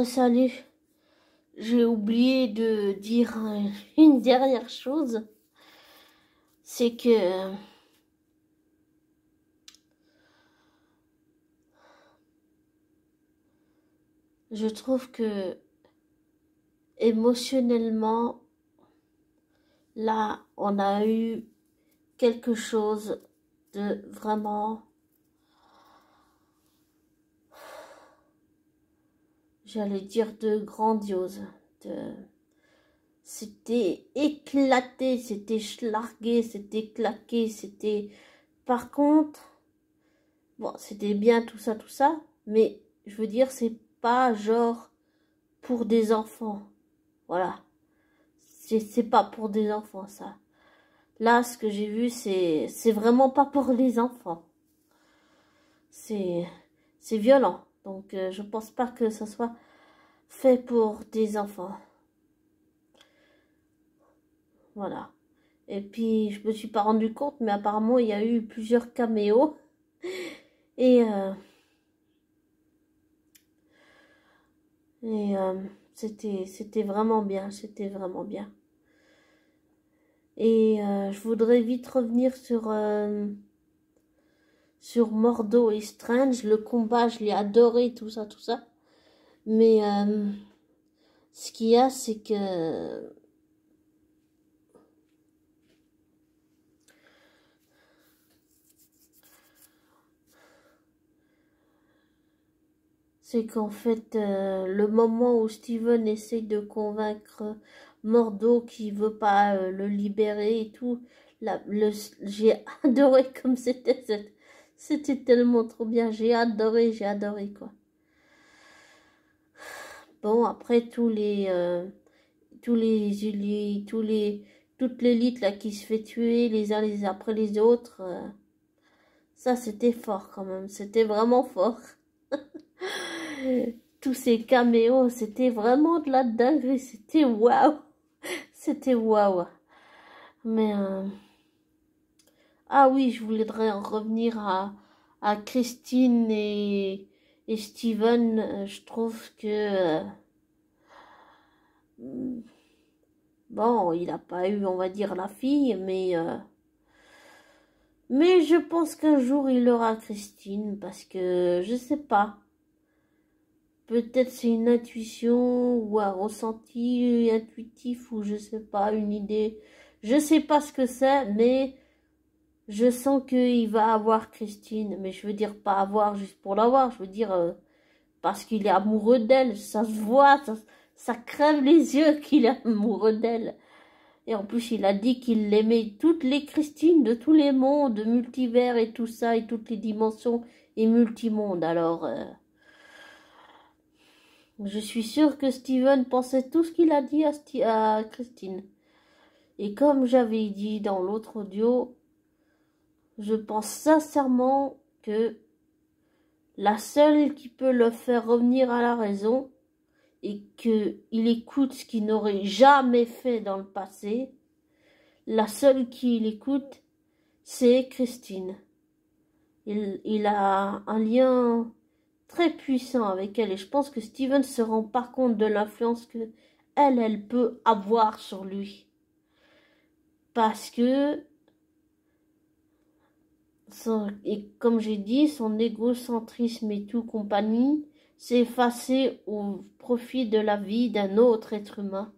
Salut, j'ai oublié de dire une dernière chose, c'est que je trouve que émotionnellement, là, on a eu quelque chose de vraiment, j'allais dire de grandiose, c'était éclaté, c'était schlargué, c'était claqué, c'était... Par contre, bon, c'était bien tout ça, mais je veux dire, c'est pas genre pour des enfants. Voilà. C'est pas pour des enfants, ça. Là, ce que j'ai vu, c'est vraiment pas pour les enfants. C'est violent. Donc, je pense pas que ça soit fait pour des enfants. Voilà. Et puis, je me suis pas rendu compte, mais apparemment, il y a eu plusieurs caméos. Et, c'était vraiment bien. C'était vraiment bien. Et je voudrais vite revenir sur Mordo et Strange. Le combat, je l'ai adoré, tout ça. Mais ce qu'il y a, c'est que qu'en fait, le moment où Steven essaye de convaincre Mordo qui veut pas le libérer et tout, j'ai adoré comme c'était tellement trop bien. J'ai adoré quoi. Bon, après toute l'élite là qui se fait tuer les uns les après les autres, ça c'était fort quand même, c'était vraiment fort. Tous ces caméos, c'était vraiment de la dinguerie, c'était waouh, c'était waouh. Mais ah oui, je voudrais en revenir à Christine et Steven. Je trouve que bon, il n'a pas eu, on va dire, la fille, mais je pense qu'un jour il aura Christine, parce que je sais pas. Peut-être c'est une intuition ou un ressenti intuitif ou je sais pas, une idée. Je sais pas ce que c'est, mais je sens qu'il va avoir Christine. Mais je veux dire pas avoir juste pour l'avoir, je veux dire parce qu'il est amoureux d'elle. Ça se voit, ça crève les yeux qu'il est amoureux d'elle. Et en plus, il a dit qu'il aimait toutes les Christines de tous les mondes, multivers et tout ça, et toutes les dimensions et multimondes. Alors, je suis sûre que Steven pensait tout ce qu'il a dit à Christine. Et comme j'avais dit dans l'autre audio, je pense sincèrement que la seule qui peut le faire revenir à la raison et qu'il écoute ce qu'il n'aurait jamais fait dans le passé, la seule qu'il écoute, c'est Christine. Il a un lien très puissant avec elle et je pense que Steven se rend pas compte de l'influence que elle peut avoir sur lui. Parce que, et comme j'ai dit, son égocentrisme et tout compagnie s'est effacé au profit de la vie d'un autre être humain.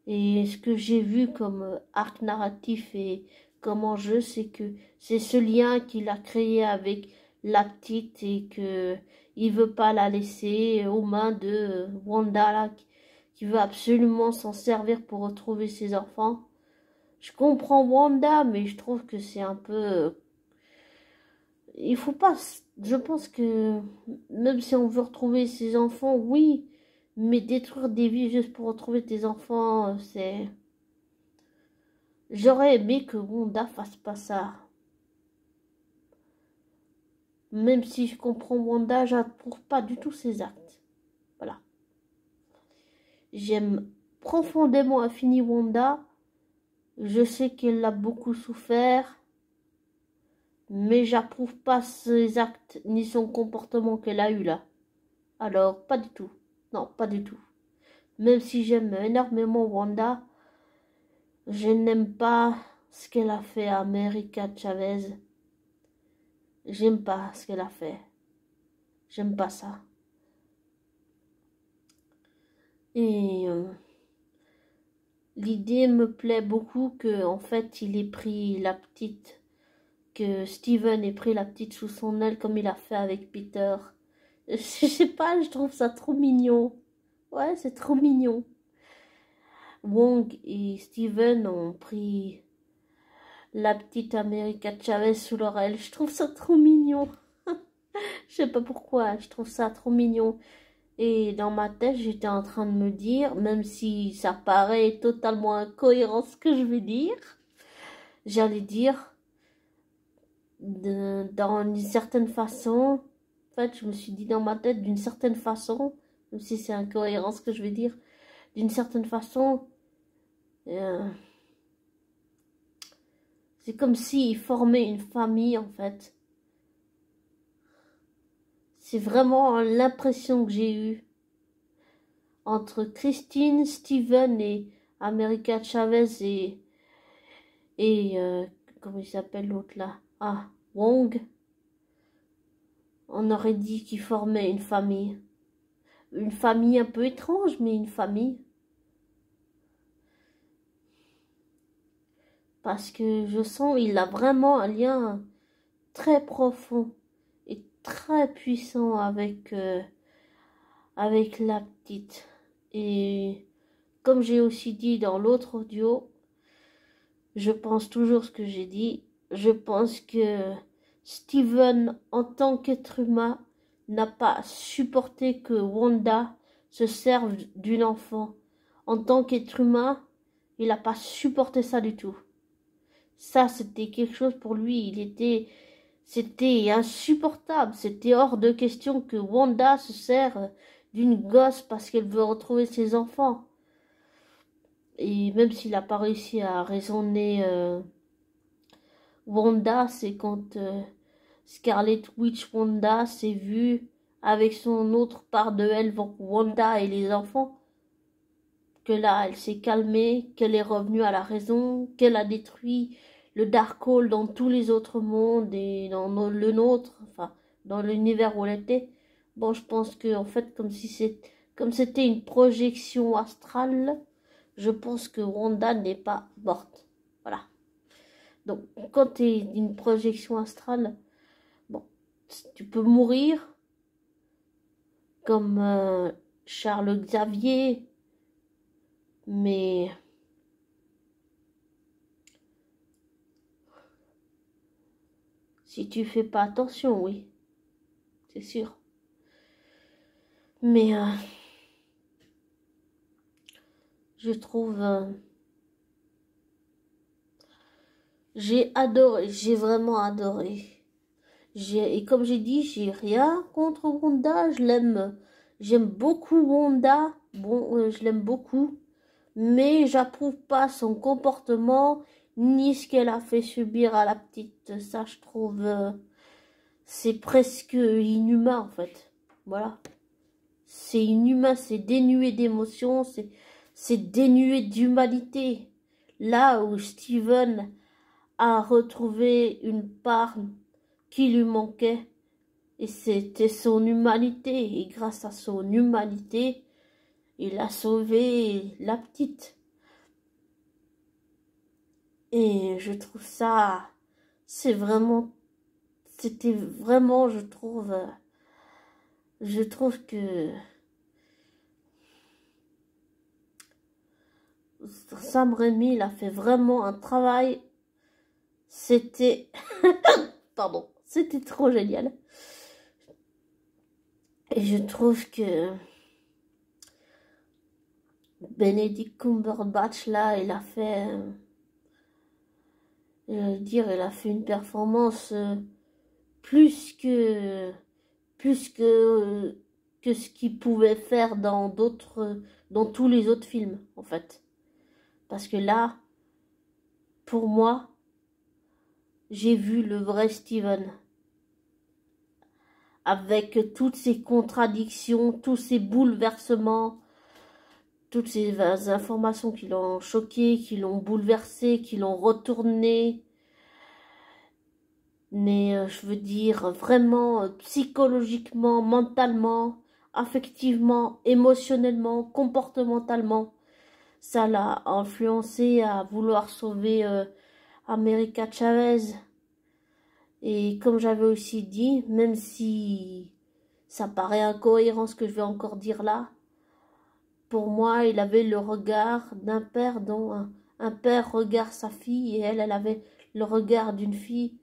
Et ce que j'ai vu comme arc narratif et comme enjeu, c'est que c'est ce lien qu'il a créé avec la petite et que il veut pas la laisser aux mains de Wanda là, qui veut absolument s'en servir pour retrouver ses enfants. Je comprends Wanda, mais je trouve que c'est un peu... Il faut pas... Je pense que même si on veut retrouver ses enfants, oui, mais détruire des vies juste pour retrouver tes enfants, c'est... J'aurais aimé que Wanda fasse pas ça. Même si je comprends Wanda, j'approuve pas du tout ses actes. Voilà. J'aime profondément infini Wanda. Je sais qu'elle a beaucoup souffert. Mais j'approuve pas ses actes ni son comportement qu'elle a eu là. Alors, pas du tout. Non, pas du tout. Même si j'aime énormément Wanda, je n'aime pas ce qu'elle a fait à America Chavez. J'aime pas ce qu'elle a fait. J'aime pas ça. Et l'idée me plaît beaucoup que, en fait, il ait pris la petite, que Steven ait pris la petite sous son aile comme il a fait avec Peter. Je sais pas, je trouve ça trop mignon. Ouais, c'est trop mignon. Wong et Steven ont pris la petite America Chavez sous leur aile. Je trouve ça trop mignon. Je sais pas pourquoi, je trouve ça trop mignon. Et dans ma tête, j'étais en train de me dire, même si ça paraît totalement incohérent ce que je vais dire, j'allais dire, dans une certaine façon, en fait, je me suis dit dans ma tête, d'une certaine façon, même si c'est incohérent ce que je vais dire, d'une certaine façon, c'est comme s'ils formaient une famille, en fait. C'est vraiment l'impression que j'ai eue entre Christine, Steven et America Chavez et comment il s'appelle l'autre là? Ah, Wong. On aurait dit qu'ils formaient une famille. Une famille un peu étrange, mais une famille. Parce que je sens il a vraiment un lien très profond et très puissant avec la petite. Et comme j'ai aussi dit dans l'autre audio, je pense toujours ce que j'ai dit. Je pense que Steven, en tant qu'être humain, n'a pas supporté que Wanda se serve d'une enfant. En tant qu'être humain, il n'a pas supporté ça du tout. Ça, c'était quelque chose pour lui. C'était insupportable. C'était hors de question que Wanda se sert d'une gosse parce qu'elle veut retrouver ses enfants. Et même s'il n'a pas réussi à raisonner Wanda, c'est quand Scarlet Witch Wanda s'est vue avec son autre part de elle, Wanda et les enfants, que là, elle s'est calmée, qu'elle est revenue à la raison, qu'elle a détruit le Darkhold dans tous les autres mondes et dans le nôtre, enfin, dans l'univers où elle était. Bon, je pense que, en fait, comme c'était une projection astrale, je pense que Wanda n'est pas morte. Voilà. Donc, quand tu es une projection astrale, bon, tu peux mourir, comme Charles Xavier, mais si tu fais pas attention, oui, c'est sûr. Mais je trouve, j'ai adoré, j'ai vraiment adoré. Et comme j'ai dit, j'ai rien contre Wanda, j'aime beaucoup Wanda, bon, je l'aime beaucoup, mais j'approuve pas son comportement ni ce qu'elle a fait subir à la petite. Ça, je trouve, c'est presque inhumain en fait. Voilà, c'est inhumain, c'est dénué d'émotion, c'est dénué d'humanité. Là où Steven a retrouvé une part qui lui manquait, et c'était son humanité, et grâce à son humanité, il a sauvé la petite. Et je trouve ça, c'était vraiment, je trouve que Sam Raimi, il a fait vraiment un travail, c'était, pardon, c'était trop génial. Et je trouve que Benedict Cumberbatch, là, il a fait, il a fait une performance plus que ce qu'il pouvait faire dans tous les autres films, en fait. Parce que là, pour moi, j'ai vu le vrai Steven. avec toutes ces contradictions, tous ces bouleversements, toutes ces informations qui l'ont choqué, qui l'ont bouleversé, qui l'ont retourné. Mais je veux dire vraiment psychologiquement, mentalement, affectivement, émotionnellement, comportementalement, ça l'a influencé à vouloir sauver America Chavez. Et comme j'avais aussi dit, même si ça paraît incohérent ce que je vais encore dire là, pour moi, il avait le regard d'un père dont un père regarde sa fille et elle avait le regard d'une fille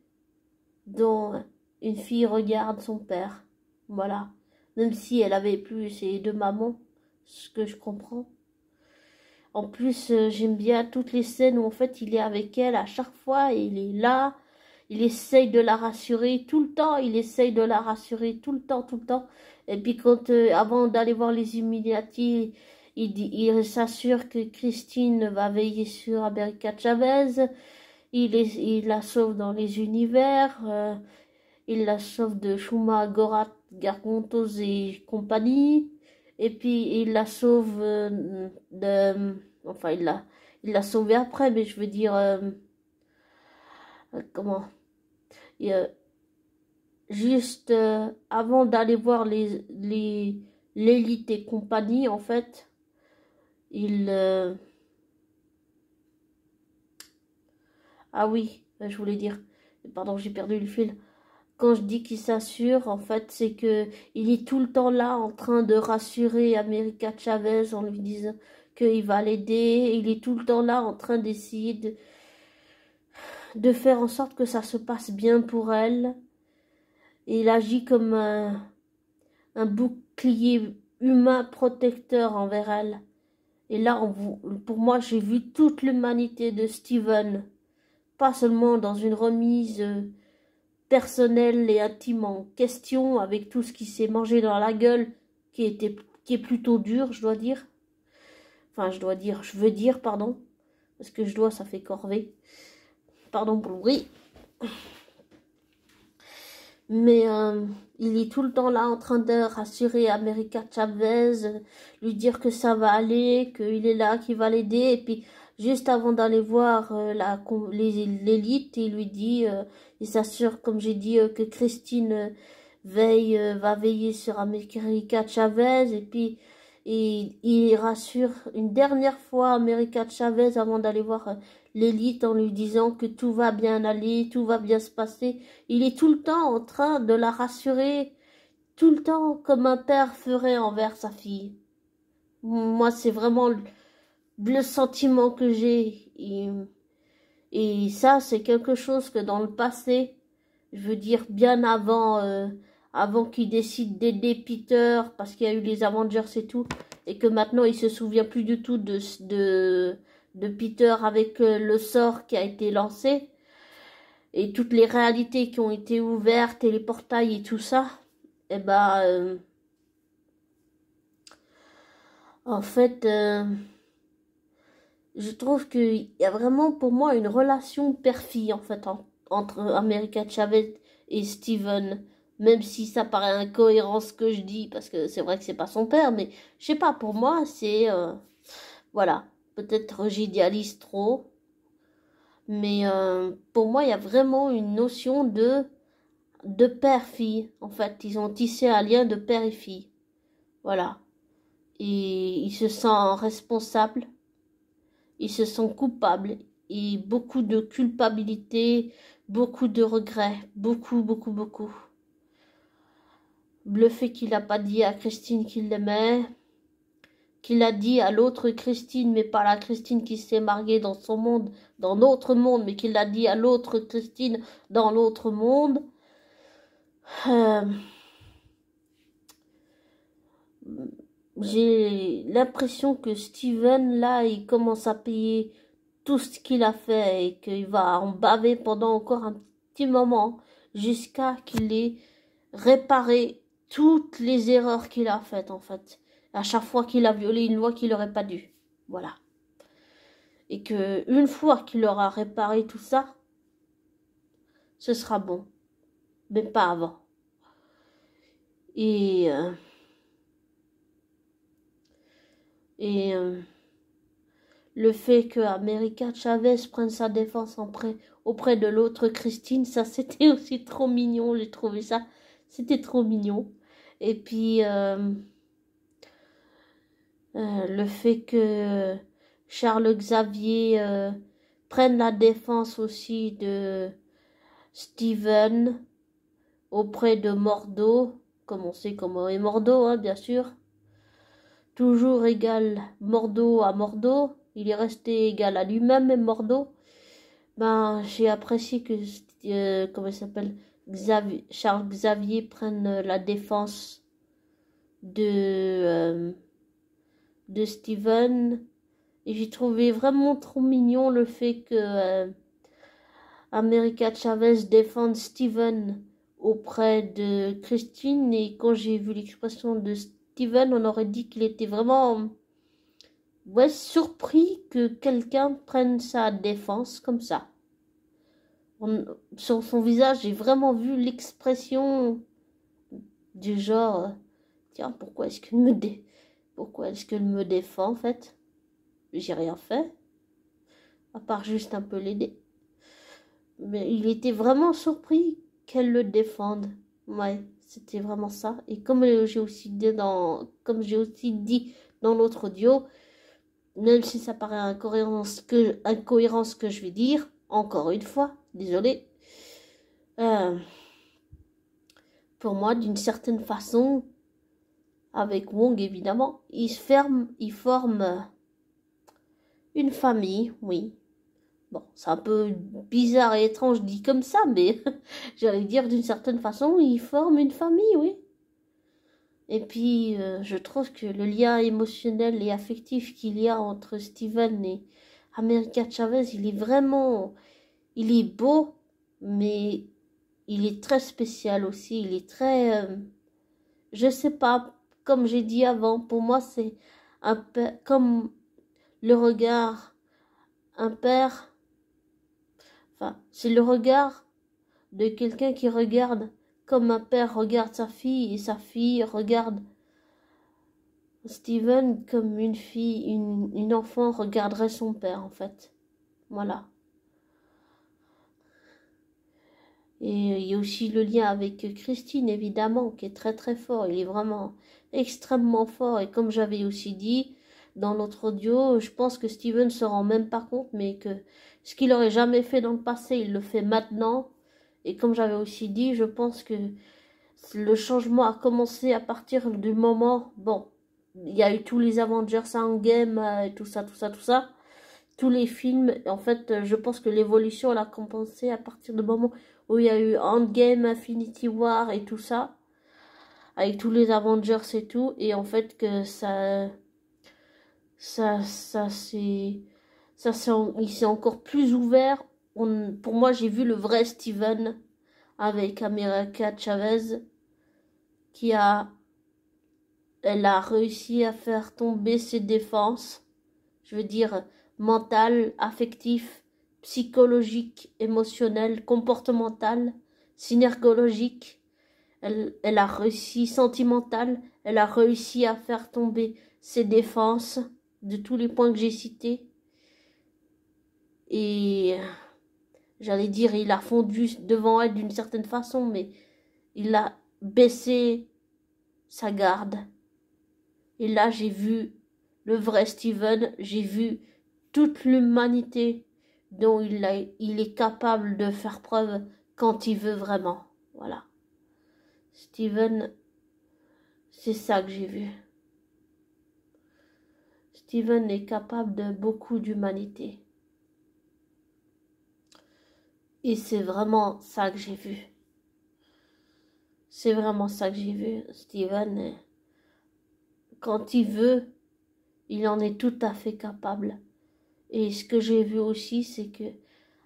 dont une fille regarde son père. Voilà. Même si elle avait plus ses deux mamans, ce que je comprends. En plus, j'aime bien toutes les scènes où en fait il est avec elle à chaque fois et il est là. Il essaye de la rassurer tout le temps. Il essaye de la rassurer tout le temps, tout le temps. Et puis quand, avant d'aller voir les Illuminati, il s'assure que Christine va veiller sur America Chavez. Il la sauve dans les univers. Il la sauve de Shuma Gorath, Gargontos et compagnie. Et puis il la sauve de... Enfin, il l'a sauvée après, mais je veux dire... comment juste avant d'aller voir l'élite et compagnie, en fait, il... Ah oui, je voulais dire... Pardon, j'ai perdu le fil. Quand je dis qu'il s'assure, en fait, c'est que il est tout le temps là en train de rassurer America Chavez en lui disant qu'il va l'aider. Il est tout le temps là en train d'essayer de faire en sorte que ça se passe bien pour elle. Et il agit comme un bouclier humain protecteur envers elle. Et là, pour moi, j'ai vu toute l'humanité de Steven. Pas seulement dans une remise... personnel et intime en question, avec tout ce qui s'est mangé dans la gueule, qui est plutôt dur, je dois dire. Enfin, je veux dire, pardon. Parce que je dois, ça fait corvée. Pardon pour le bruit. Mais il est tout le temps là en train de rassurer America Chavez, lui dire que ça va aller, qu'il est là, qu'il va l'aider. Et puis, juste avant d'aller voir l'élite, il lui dit, il s'assure, comme j'ai dit, que Christine va veiller sur America Chavez. Et puis, il rassure une dernière fois America Chavez avant d'aller voir l'élite en lui disant que tout va bien aller, tout va bien se passer. Il est tout le temps en train de la rassurer, tout le temps comme un père ferait envers sa fille. Moi, c'est vraiment le sentiment que j'ai. Et ça, c'est quelque chose que dans le passé, je veux dire bien avant qu'il décide d'aider Peter, parce qu'il y a eu les Avengers et tout, et que maintenant il se souvient plus du tout de Peter avec le sort qui a été lancé, et toutes les réalités qui ont été ouvertes, et les portails et tout ça, et ben, en fait, je trouve qu'il y a vraiment pour moi une relation père-fille, en fait, entre America Chavez et Steven. Même si ça paraît incohérent ce que je dis, parce que c'est vrai que c'est pas son père, mais je sais pas, pour moi, c'est... voilà, peut-être j'idéalise trop, mais pour moi, il y a vraiment une notion de père-fille. En fait, ils ont tissé un lien de père et fille. Voilà. Et ils se sentent responsables, ils se sentent coupables, et beaucoup de culpabilité, beaucoup de regrets, beaucoup, beaucoup, beaucoup. Le fait qu'il n'a pas dit à Christine qu'il l'aimait, qu'il a dit à l'autre Christine, mais pas la Christine qui s'est mariée dans son monde, dans notre monde, mais qu'il a dit à l'autre Christine dans l'autre monde. J'ai l'impression que Steven, là, il commence à payer tout ce qu'il a fait et qu'il va en baver pendant encore un petit moment jusqu'à qu'il ait réparé toutes les erreurs qu'il a faites, en fait. À chaque fois qu'il a violé une loi qu'il n'aurait pas dû. Voilà. Et que une fois qu'il aura réparé tout ça, ce sera bon. Mais pas avant. Et, euh, et le fait que America Chavez prenne sa défense auprès de l'autre Christine, ça c'était aussi trop mignon, j'ai trouvé ça, c'était trop mignon. Et puis le fait que Charles Xavier prenne la défense aussi de Steven auprès de Mordo, comme on sait comment est Mordo, hein, bien sûr. Toujours égal Mordo à Mordo, il est resté égal à lui-même, même Mordo. Ben, j'ai apprécié que, comment il s'appelle, Charles Xavier prenne la défense de, de Steven. Et j'ai trouvé vraiment trop mignon le fait que America Chavez défende Steven auprès de Christine. Et quand j'ai vu l'expression de Steven, on aurait dit qu'il était vraiment surpris que quelqu'un prenne sa défense comme ça. Sur son visage, j'ai vraiment vu l'expression du genre, tiens, pourquoi est-ce qu'elle me défend en fait? J'ai rien fait, à part juste un peu l'aider. Mais il était vraiment surpris qu'elle le défende. Ouais, c'était vraiment ça. Et comme j'ai aussi dit dans l'autre audio, même si ça paraît incohérence que je vais dire, encore une fois, désolé. Pour moi, d'une certaine façon, avec Wong évidemment, ils forment une famille, oui. Bon, c'est un peu bizarre et étrange dit comme ça, mais j'allais dire d'une certaine façon, ils forment une famille, oui. Et puis, je trouve que le lien émotionnel et affectif qu'il y a entre Steven et America Chavez, il est beau, mais il est très spécial aussi. Il est très, je sais pas, comme j'ai dit avant, pour moi c'est un peu comme le regard, un père, enfin, c'est le regard de quelqu'un qui regarde comme un père regarde sa fille et sa fille regarde Steven comme une enfant regarderait son père en fait. Voilà. Et il y a aussi le lien avec Christine évidemment qui est très très fort. Il est vraiment extrêmement fort et comme j'avais aussi dit dans l'autre audio, je pense que Steven se rend même pas compte mais que ce qu'il aurait jamais fait dans le passé, il le fait maintenant. Et comme j'avais aussi dit, je pense que le changement a commencé à partir du moment, bon, il y a eu tous les Avengers Endgame, tout ça, tous les films, en fait, je pense que l'évolution, elle a commencé à partir du moment où il y a eu Endgame, Infinity War et tout ça, avec tous les Avengers et tout, et en fait que il s'est encore plus ouvert. Pour moi, j'ai vu le vrai Steven avec America Chavez, elle a réussi à faire tomber ses défenses, je veux dire mentales, affectives, psychologiques, émotionnelles, comportementales, synergologiques. Elle a réussi sentimentale, elle a réussi à faire tomber ses défenses de tous les points que j'ai cités. Et j'allais dire, il a fondu devant elle d'une certaine façon, mais il a baissé sa garde. Et là, j'ai vu le vrai Steven, j'ai vu toute l'humanité dont il est capable de faire preuve quand il veut vraiment. Voilà. Steven, c'est ça que j'ai vu. Steven est capable de beaucoup d'humanité. Et c'est vraiment ça que j'ai vu. C'est vraiment ça que j'ai vu. Steven, quand il veut, il en est tout à fait capable. Et ce que j'ai vu aussi, c'est que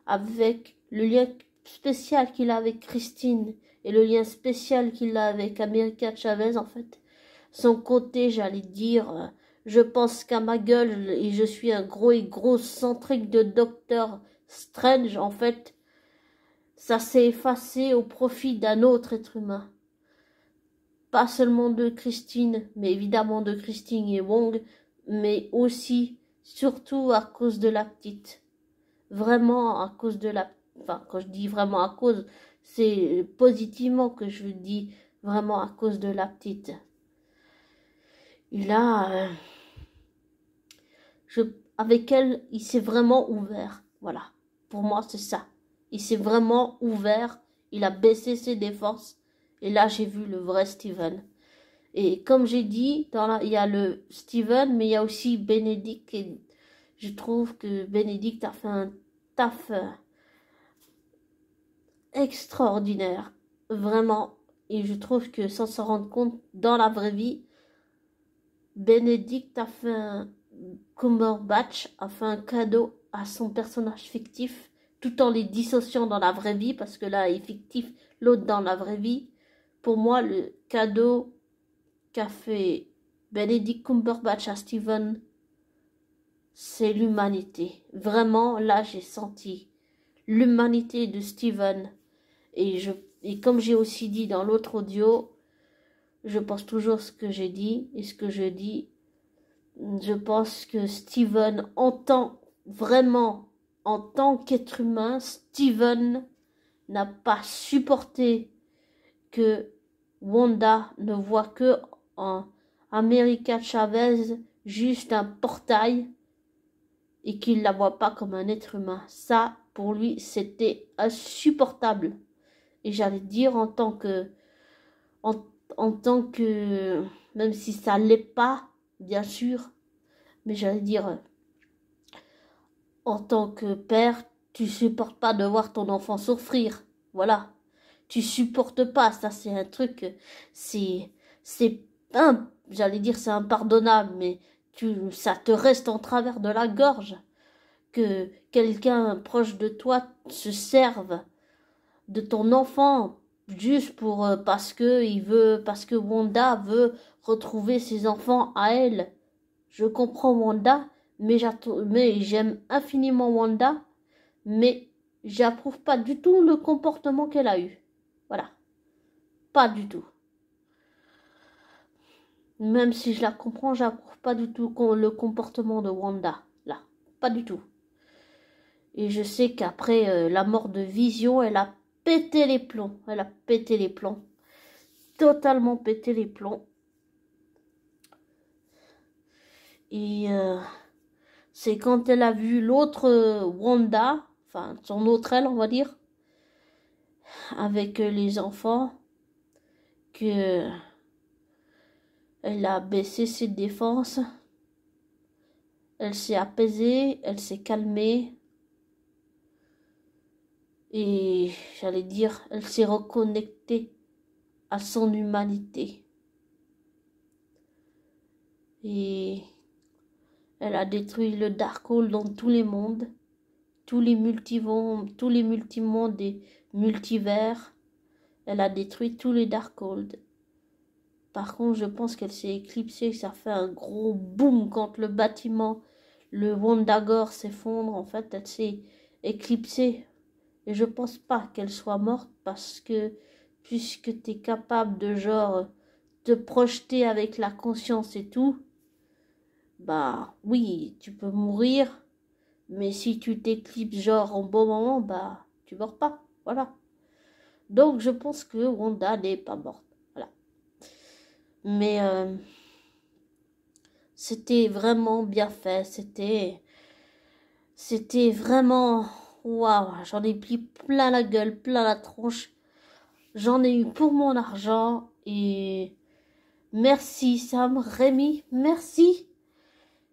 avec le lien spécial qu'il a avec Christine et le lien spécial qu'il a avec America Chavez, en fait, son côté, j'allais dire, je pense qu'à ma gueule et je suis un gros égocentrique de Docteur Strange, en fait, ça s'est effacé au profit d'un autre être humain. pas seulement de Christine, mais évidemment de Christine et Wong, mais aussi, surtout à cause de la petite. Vraiment à cause de la... Enfin, quand je dis vraiment à cause, c'est positivement que je dis vraiment à cause de la petite. Et là, avec elle, il s'est vraiment ouvert. Voilà. Pour moi, c'est ça. Il s'est vraiment ouvert. Il a baissé ses défenses. Et là, j'ai vu le vrai Steven. Et comme j'ai dit, il y a le Steven, mais il y a aussi Bénédicte. Et je trouve que Bénédicte a fait un taf extraordinaire. Vraiment. Et je trouve que sans s'en rendre compte, dans la vraie vie, Bénédicte a fait Cumberbatch a fait un cadeau à son personnage fictif, tout en les dissociant dans la vraie vie, parce que là, il est fictif, l'autre dans la vraie vie. Pour moi, le cadeau qu'a fait Benedict Cumberbatch à Steven, c'est l'humanité. Vraiment, là, j'ai senti l'humanité de Steven. Et comme j'ai aussi dit dans l'autre audio, je pense toujours ce que j'ai dit, et ce que je dis, je pense que Steven vraiment, en tant qu'être humain, Steven n'a pas supporté que Wanda ne voit que en America Chavez juste un portail et qu'il la voit pas comme un être humain. Ça, pour lui, c'était insupportable. Et j'allais dire en, en tant que, même si ça l'est pas, bien sûr, mais j'allais dire, en tant que père, tu supportes pas de voir ton enfant souffrir. Voilà. Tu supportes pas. Ça, c'est un truc, c'est j'allais dire, c'est impardonnable, mais ça te reste en travers de la gorge que quelqu'un proche de toi se serve de ton enfant juste pour, parce que Wanda veut retrouver ses enfants à elle. Je comprends Wanda, mais j'aime infiniment Wanda, mais j'approuve pas du tout le comportement qu'elle a eu. Voilà. Pas du tout. Même si je la comprends, j'approuve pas du tout le comportement de Wanda. Là. Pas du tout. Et je sais qu'après la mort de Vision, elle a pété les plombs. Elle a pété les plombs. Totalement pété les plombs. Et c'est quand elle a vu l'autre Wanda, enfin son autre elle, on va dire, avec les enfants, que elle a baissé ses défenses. Elle s'est apaisée, elle s'est calmée. Et j'allais dire, elle s'est reconnectée à son humanité. Et elle a détruit le Darkhold dans tous les mondes, tous les multimondes et multivers. Elle a détruit tous les Darkhold. Par contre, je pense qu'elle s'est éclipsée. Ça fait un gros boom quand le bâtiment, le Wondagore s'effondre. En fait, elle s'est éclipsée. Et je pense pas qu'elle soit morte parce que puisque tu es capable de genre te projeter avec la conscience et tout, bah oui, tu peux mourir, mais si tu t'éclipses genre en bon moment, bah tu meurs pas. Voilà. Donc je pense que Wanda n'est pas morte. Voilà. Mais c'était vraiment bien fait. C'était vraiment waouh. J'en ai pris plein la gueule, plein la tronche. J'en ai eu pour mon argent et merci Sam, Rémi, merci,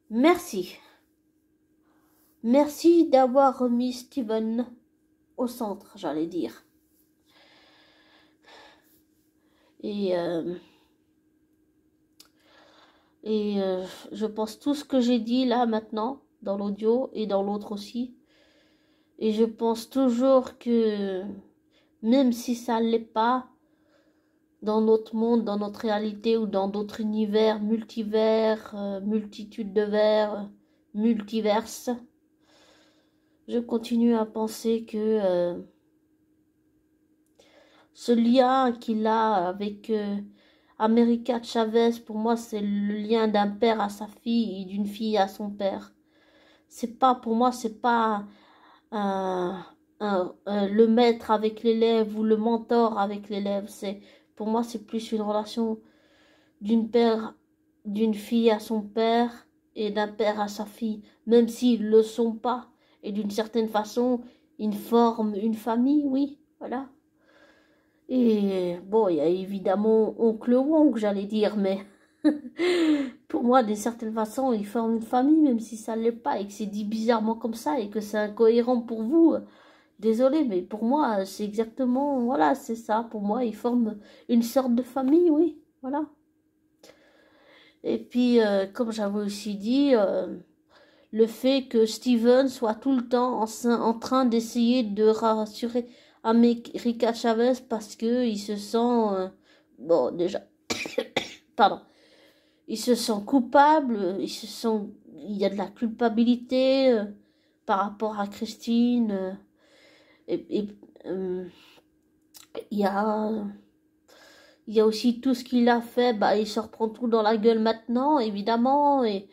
merci. Merci d'avoir remis Steven au centre, j'allais dire. Et je pense tout ce que j'ai dit là maintenant, dans l'audio et dans l'autre aussi. Et je pense toujours que même si ça ne l'est pas, dans notre monde, dans notre réalité ou dans d'autres univers, multivers, multitude de vers, multiverses, je continue à penser que ce lien qu'il a America Chavez, pour moi, c'est le lien d'un père à sa fille et d'une fille à son père. C'est pas, pour moi, c'est pas le maître avec l'élève ou le mentor avec l'élève. Pour moi, c'est plus une relation d'une fille à son père et d'un père à sa fille, même s'ils le sont pas. Et d'une certaine façon, ils forment une famille, oui, voilà. Et bon, il y a évidemment Oncle Wong, j'allais dire, mais pour moi, d'une certaine façon, ils forment une famille, même si ça ne l'est pas, et que c'est dit bizarrement comme ça, et que c'est incohérent pour vous. Désolé, mais pour moi, c'est exactement, voilà, c'est ça. Pour moi, ils forment une sorte de famille, oui, voilà. Et puis, comme j'avais aussi dit, le fait que Steven soit tout le temps en train d'essayer de rassurer America Chavez parce que il se sent, bon, déjà, pardon, il se sent coupable, il y a de la culpabilité par rapport à Christine, et il y a aussi tout ce qu'il a fait, bah, il se reprend tout dans la gueule maintenant, évidemment, et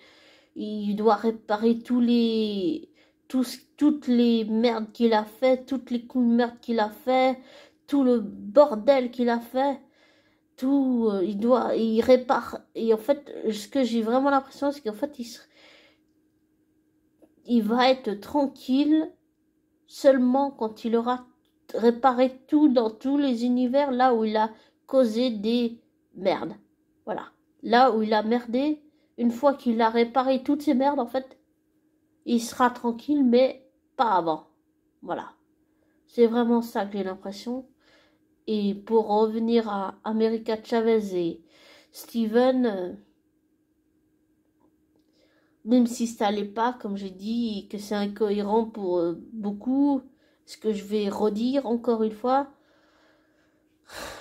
il doit réparer toutes les merdes qu'il a fait, toutes les coups de merde qu'il a fait, tout le bordel qu'il a fait, tout, il répare. Et en fait, ce que j'ai vraiment l'impression, c'est qu'en fait, il va être tranquille seulement quand il aura réparé tout dans tous les univers là où il a causé des merdes. Voilà. Là où il a merdé, une fois qu'il a réparé toutes ces merdes, en fait, il sera tranquille, mais pas avant. Voilà. C'est vraiment ça que j'ai l'impression. Et pour revenir à America Chavez et Steven, même si ça l'est pas, comme j'ai dit, que c'est incohérent pour beaucoup, ce que je vais redire encore une fois,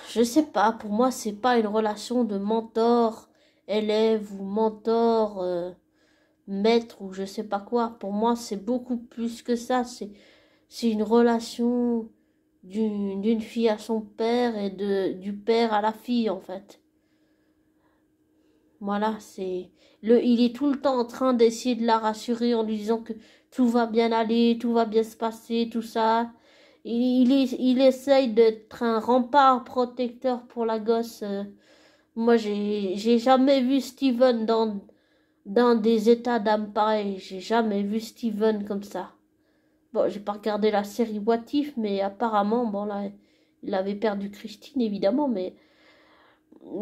je sais pas, pour moi, c'est pas une relation de mentor-élève ou mentor-maître ou je sais pas quoi. Pour moi, c'est beaucoup plus que ça. C'est une relation d'une fille à son père et du père à la fille, en fait. Voilà, il est tout le temps en train d'essayer de la rassurer en lui disant que tout va bien aller, tout va bien se passer, tout ça. Il essaye d'être un rempart protecteur pour la gosse. Moi, j'ai jamais vu Steven dans des états d'âme pareils. J'ai jamais vu Steven comme ça. Bon, j'ai pas regardé la série What If, mais apparemment, bon là, il avait perdu Christine, évidemment, mais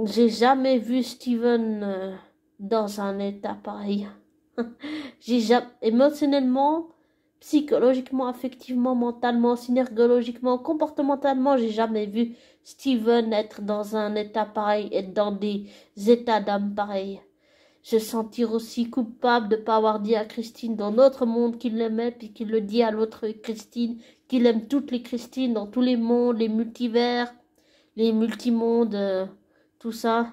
j'ai jamais vu Steven dans un état pareil. J'ai jamais, émotionnellement, psychologiquement, affectivement, mentalement, synergologiquement, comportementalement, j'ai jamais vu Steven être dans un état pareil, être dans des états d'âme pareils. Se sentir aussi coupable de ne pas avoir dit à Christine dans notre monde qu'il l'aimait, puis qu'il le dit à l'autre Christine, qu'il aime toutes les Christines dans tous les mondes, les multivers, les multimondes, tout ça.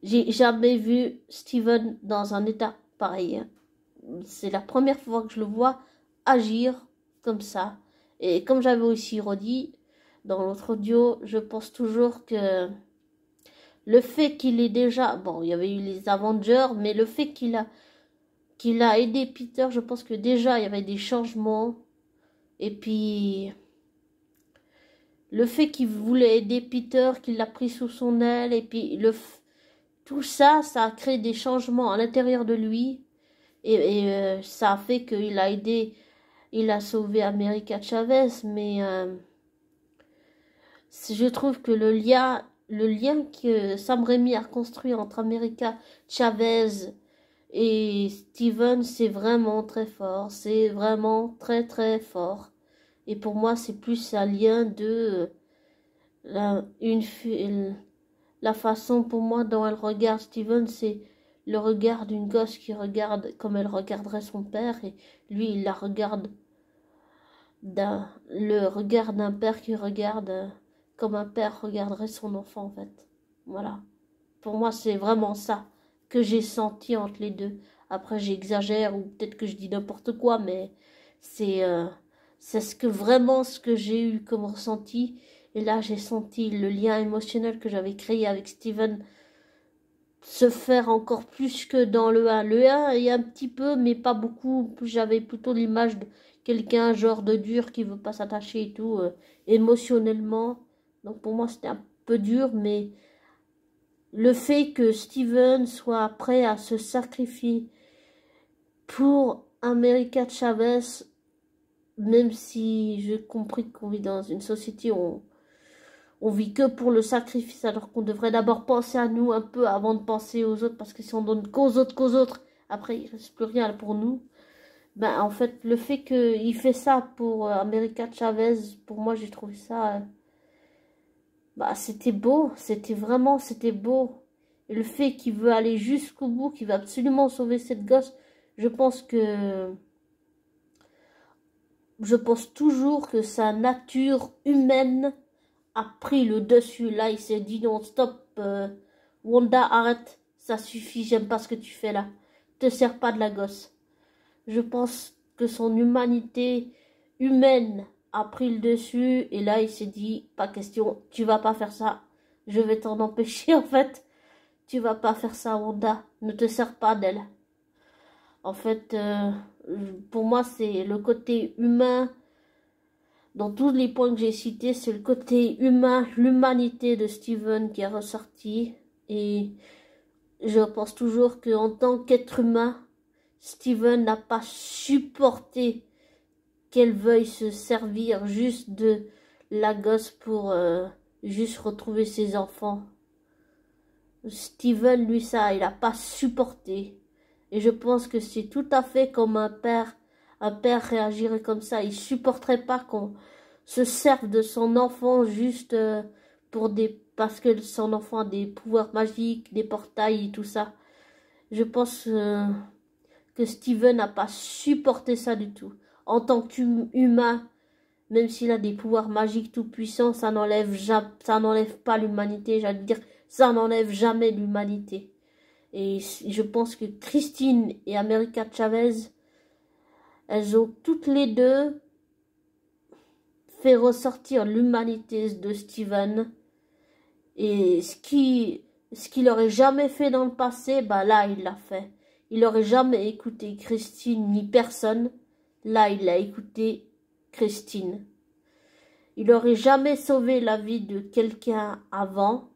J'ai jamais vu Steven dans un état pareil. C'est la première fois que je le vois agir comme ça. Et comme j'avais aussi redit dans l'autre audio, je pense toujours que le fait qu'il ait déjà... Bon, il y avait eu les Avengers, mais le fait qu'il a aidé Peter, je pense que déjà, il y avait des changements. Et puis... Le fait qu'il voulait aider Peter, qu'il l'a pris sous son aile, et puis tout ça, ça a créé des changements à l'intérieur de lui. Et ça a fait qu'il a aidé, il a sauvé America Chavez. Mais je trouve que le lien que Sam Raimi a construit entre America Chavez et Steven, c'est vraiment très fort. C'est vraiment très très fort. Et pour moi, c'est plus un lien de la façon pour moi dont elle regarde Steven, c'est le regard d'une gosse qui regarde comme elle regarderait son père, et lui il la regarde le regard d'un père qui regarde comme un père regarderait son enfant, en fait. Voilà. Pour moi, c'est vraiment ça que j'ai senti entre les deux. Après, j'exagère ou peut-être que je dis n'importe quoi, mais c'est ce que j'ai eu comme ressenti. Et là, j'ai senti le lien émotionnel que j'avais créé avec Steven se faire encore plus que dans le 1. Le 1, il y a un petit peu, mais pas beaucoup. J'avais plutôt l'image de quelqu'un, genre de dur, qui veut pas s'attacher et tout, émotionnellement. Donc pour moi, c'était un peu dur, mais le fait que Steven soit prêt à se sacrifier pour America Chavez, même si j'ai compris qu'on vit dans une société où on vit que pour le sacrifice, alors qu'on devrait d'abord penser à nous un peu avant de penser aux autres, parce que si on donne qu'aux autres, après il reste plus rien pour nous. Ben en fait, le fait qu'il fait ça pour America Chavez, pour moi j'ai trouvé ça, bah c'était beau, c'était beau. Et le fait qu'il veut aller jusqu'au bout, qu'il veut absolument sauver cette gosse, je pense toujours que sa nature humaine a pris le dessus. Là, il s'est dit non, stop, Wanda, arrête, ça suffit, j'aime pas ce que tu fais là. Te sers pas de la gosse. Je pense que son humanité humaine a pris le dessus et là, il s'est dit, pas question, tu vas pas faire ça. Je vais t'en empêcher en fait. Tu vas pas faire ça, Wanda. Ne te sers pas d'elle. En fait, pour moi, c'est le côté humain. Dans tous les points que j'ai cités, c'est le côté humain, l'humanité de Steven qui est ressorti. Et je pense toujours qu'en tant qu'être humain, Steven n'a pas supporté qu'elle veuille se servir juste de la gosse pour juste retrouver ses enfants. Steven, lui, ça, il n'a pas supporté. Et je pense que c'est tout à fait comme un père. Un père réagirait comme ça. Il supporterait pas qu'on se serve de son enfant juste parce que son enfant a des pouvoirs magiques, des portails et tout ça. Je pense que Steven n'a pas supporté ça du tout. En tant qu'humain, même s'il a des pouvoirs magiques tout puissants, ça n'enlève pas l'humanité. J'allais dire, ça n'enlève jamais l'humanité. Et je pense que Christine et America Chavez, elles ont toutes les deux fait ressortir l'humanité de Steven. Et ce qu'il aurait jamais fait dans le passé, bah là, il l'a fait. Il aurait jamais écouté Christine ni personne. Là, il a écouté Christine. Il aurait jamais sauvé la vie de quelqu'un avant.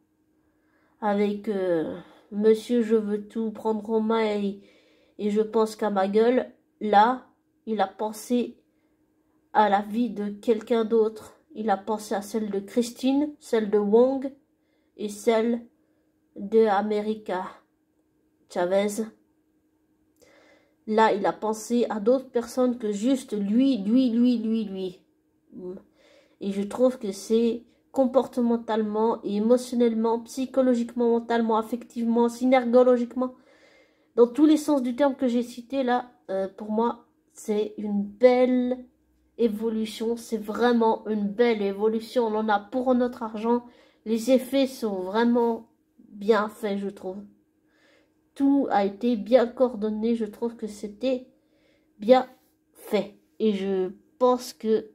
Avec Monsieur, je veux tout prendre en main et je pense qu'à ma gueule. Là, il a pensé à la vie de quelqu'un d'autre. Il a pensé à celle de Christine, celle de Wong et celle de America Chavez. Là, il a pensé à d'autres personnes que juste lui. Et je trouve que c'est comportementalement et émotionnellement, psychologiquement, mentalement, affectivement, synergologiquement, dans tous les sens du terme que j'ai cité là, pour moi, c'est une belle évolution. C'est vraiment une belle évolution. On en a pour notre argent. Les effets sont vraiment bien faits, je trouve. Tout a été bien coordonné. Je trouve que c'était bien fait. Et je pense que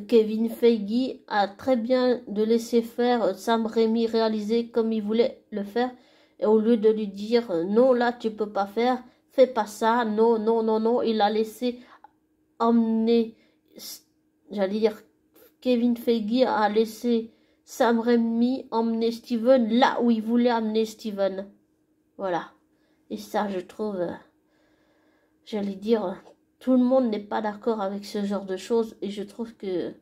Kevin Feige a très bien de laisser faire Sam Raimi réaliser comme il voulait le faire. Et au lieu de lui dire non, là tu peux pas faire, fais pas ça, non, non, non, non, il a laissé emmener, j'allais dire, Kevin Feige a laissé Sam Raimi emmener Steven là où il voulait amener Steven. Voilà. Et ça, je trouve, j'allais dire, tout le monde n'est pas d'accord avec ce genre de choses. Et je trouve que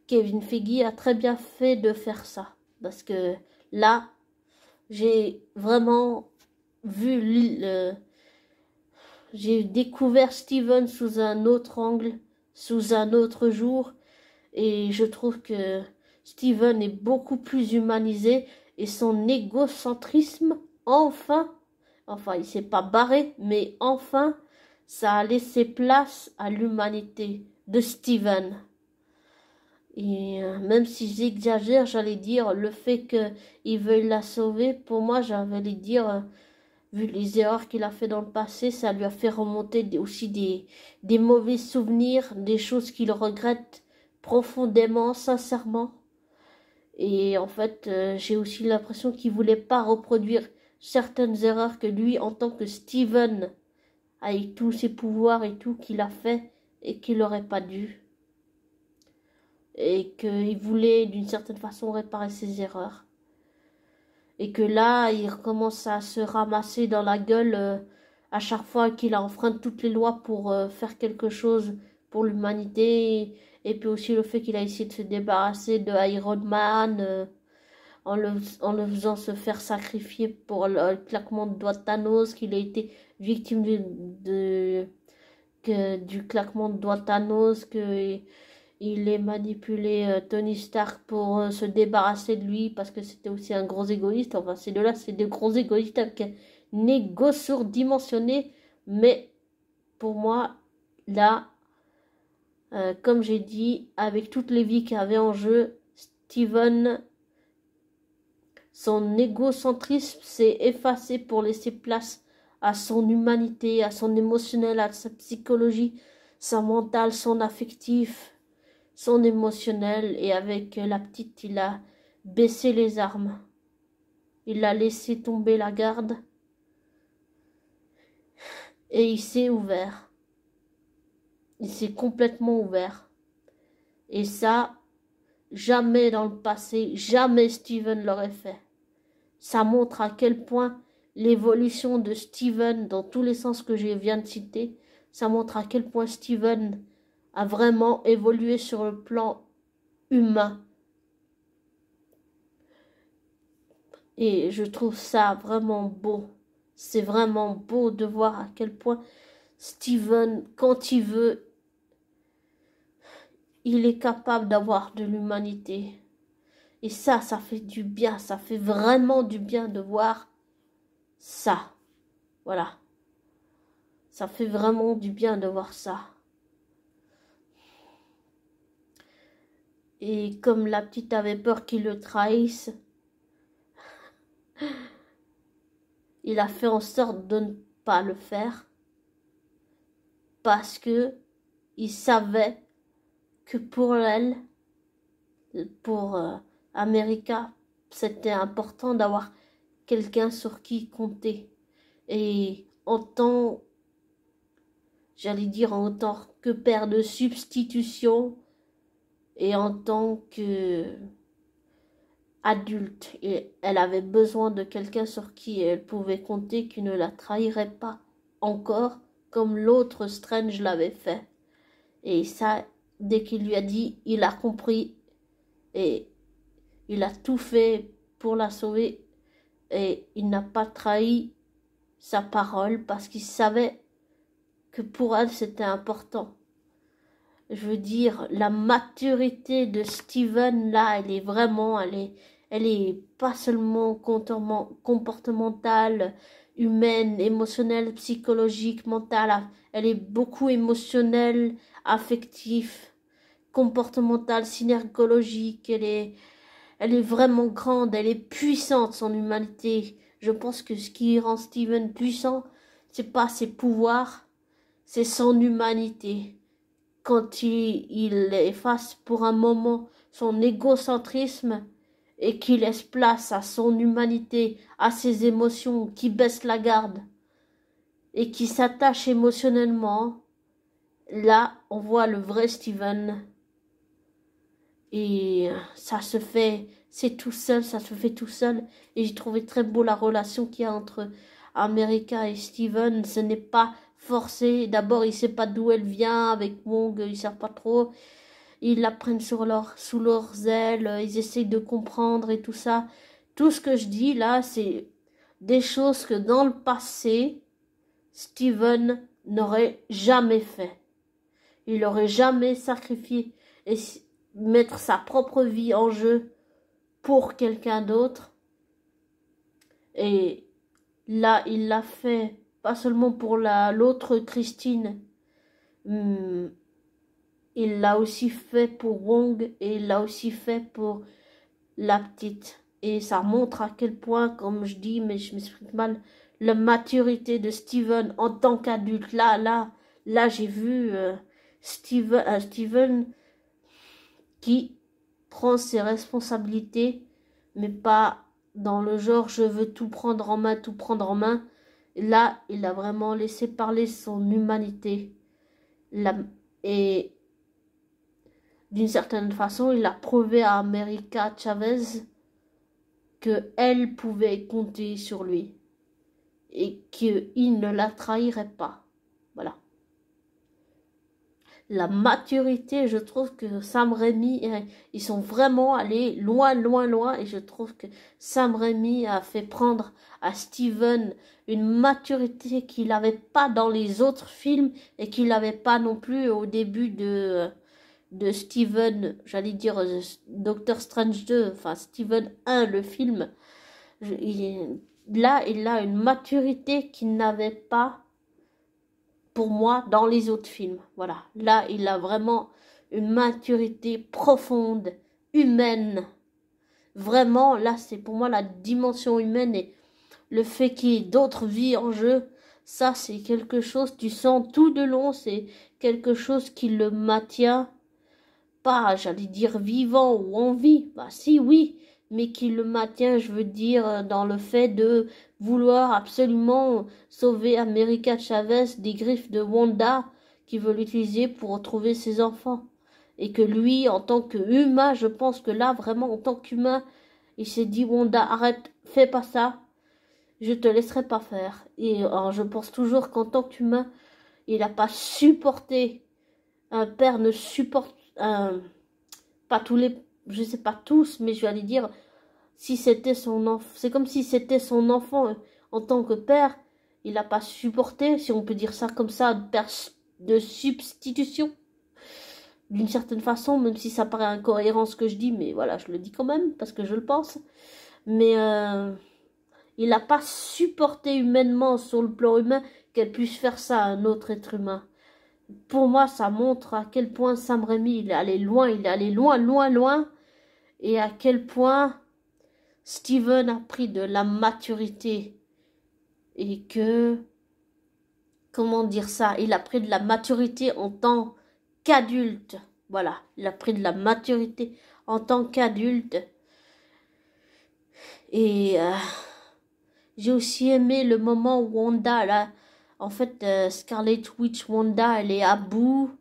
Kevin Feige a très bien fait de faire ça. Parce que là, j'ai vraiment vu j'ai découvert Steven sous un autre angle, sous un autre jour. Et je trouve que Steven est beaucoup plus humanisé. Et son égocentrisme, enfin, il s'est pas barré, mais enfin, ça a laissé place à l'humanité de Steven. Et même si j'exagère, j'allais dire, le fait qu'il veuille la sauver, pour moi, j'allais dire, vu les erreurs qu'il a fait dans le passé, ça lui a fait remonter aussi des mauvais souvenirs, des choses qu'il regrette profondément, sincèrement. Et en fait, j'ai aussi l'impression qu'il voulait pas reproduire certaines erreurs que lui, en tant que Steven, avec tous ses pouvoirs et tout qu'il a fait et qu'il n'aurait pas dû. Et qu'il voulait d'une certaine façon réparer ses erreurs. Et que là, il recommence à se ramasser dans la gueule à chaque fois qu'il a enfreint toutes les lois pour faire quelque chose pour l'humanité. Et puis aussi le fait qu'il a essayé de se débarrasser de Iron Man en le faisant se faire sacrifier pour le claquement de doigts de Thanos, qu'il a été victime du claquement de doigts de Thanos, que il ait manipulé Tony Stark pour se débarrasser de lui parce que c'était aussi un gros égoïste. Enfin, ces deux-là, c'est des gros égoïstes avec un égo surdimensionné. Mais pour moi, là, comme j'ai dit, avec toutes les vies qu'il y avait en jeu, Steven, son égocentrisme s'est effacé pour laisser place à son humanité, à son émotionnel, à sa psychologie, son mental, son affectif, son émotionnel. Et avec la petite, il a baissé les armes. Il a laissé tomber la garde. Et il s'est ouvert. Il s'est complètement ouvert. Et ça, jamais dans le passé, jamais Steven l'aurait fait. Ça montre à quel point l'évolution de Steven, dans tous les sens que je viens de citer, ça montre à quel point Steven a vraiment évolué sur le plan humain. Et je trouve ça vraiment beau. C'est vraiment beau de voir à quel point Steven, quand il veut, il est capable d'avoir de l'humanité. Et ça fait du bien. Ça fait vraiment du bien de voir ça. Voilà. Ça fait vraiment du bien de voir ça. Et comme la petite avait peur qu'il le trahisse, il a fait en sorte de ne pas le faire. Parce que il savait que pour elle, pour America, c'était important d'avoir quelqu'un sur qui compter. Et en tant, j'allais dire en tant que père de substitution et en tant que adulte, et elle avait besoin de quelqu'un sur qui elle pouvait compter, qui ne la trahirait pas encore comme l'autre Strange l'avait fait. Et ça, dès qu'il lui a dit, il a compris et il a tout fait pour la sauver et il n'a pas trahi sa parole parce qu'il savait que pour elle c'était important. Je veux dire, la maturité de Steven là, elle est vraiment, elle est pas seulement comportementale, humaine, émotionnelle, psychologique, mentale, elle est beaucoup émotionnelle, affective, comportementale, synergologique, elle est vraiment grande, elle est puissante, son humanité. Je pense que ce qui rend Steven puissant, c'est pas ses pouvoirs, c'est son humanité. Quand il efface pour un moment son égocentrisme et qu'il laisse place à son humanité, à ses émotions, qui baisse la garde et qui s'attache émotionnellement, là, on voit le vrai Steven. Et ça se fait, c'est tout seul, ça se fait tout seul. Et j'ai trouvé très beau la relation qu'il y a entre America et Steven. Ce n'est pas forcé. D'abord, il sait pas d'où elle vient. Avec Wong, ils savent pas trop. Ils la prennent sous leurs ailes. Ils essayent de comprendre et tout ça. Tout ce que je dis là, c'est des choses que dans le passé, Steven n'aurait jamais fait. Il n'aurait jamais sacrifié et mettre sa propre vie en jeu pour quelqu'un d'autre. Et là, il l'a fait pas seulement pour l'autre Christine, il l'a aussi fait pour Wong et il l'a aussi fait pour la petite. Et ça montre à quel point, comme je dis, mais je m'exprime mal, la maturité de Steven en tant qu'adulte. Là, j'ai vu Steven qui prend ses responsabilités, mais pas dans le genre je veux tout prendre en main, tout prendre en main. Là, il a vraiment laissé parler son humanité. Et d'une certaine façon, il a prouvé à America Chavez qu'elle pouvait compter sur lui et qu'il ne la trahirait pas. Voilà. La maturité, je trouve que Sam Raimi, ils sont vraiment allés loin, loin, loin, et je trouve que Sam Raimi a fait prendre à Steven une maturité qu'il n'avait pas dans les autres films et qu'il n'avait pas non plus au début de Steven, j'allais dire Doctor Strange 2, enfin Steven 1, le film. Là, il a une maturité qu'il n'avait pas pour moi dans les autres films. Voilà. Là, il a vraiment une maturité profonde, humaine. Vraiment, là, c'est pour moi la dimension humaine et le fait qu'il y ait d'autres vies en jeu. Ça, c'est quelque chose, tu sens tout de long, c'est quelque chose qui le maintient, pas, j'allais dire, vivant ou en vie. Bah si, oui, mais qui le maintient, je veux dire, dans le fait de vouloir absolument sauver America Chavez des griffes de Wanda qui veut l'utiliser pour retrouver ses enfants. Et que lui, en tant qu'humain, je pense que là, vraiment, en tant qu'humain, il s'est dit, Wanda, arrête, fais pas ça, je te laisserai pas faire. Et alors, je pense toujours qu'en tant qu'humain, il n'a pas supporté, un père ne supporte, pas tous les, je sais pas tous, mais je vais aller dire, si c'était son enfant, c'est comme si c'était son enfant en tant que père, il n'a pas supporté, si on peut dire ça comme ça, de substitution, d'une certaine façon, même si ça paraît incohérent ce que je dis, mais voilà, je le dis quand même, parce que je le pense, mais il n'a pas supporté humainement, sur le plan humain, qu'elle puisse faire ça à un autre être humain. Pour moi, ça montre à quel point Sam Raimi, il est allé loin, loin, loin, et à quel point Steven a pris de la maturité et que, comment dire ça, il a pris de la maturité en tant qu'adulte. Voilà, il a pris de la maturité en tant qu'adulte. Et j'ai aussi aimé le moment où Wanda, là, en fait, Scarlet Witch Wanda, elle est à bout.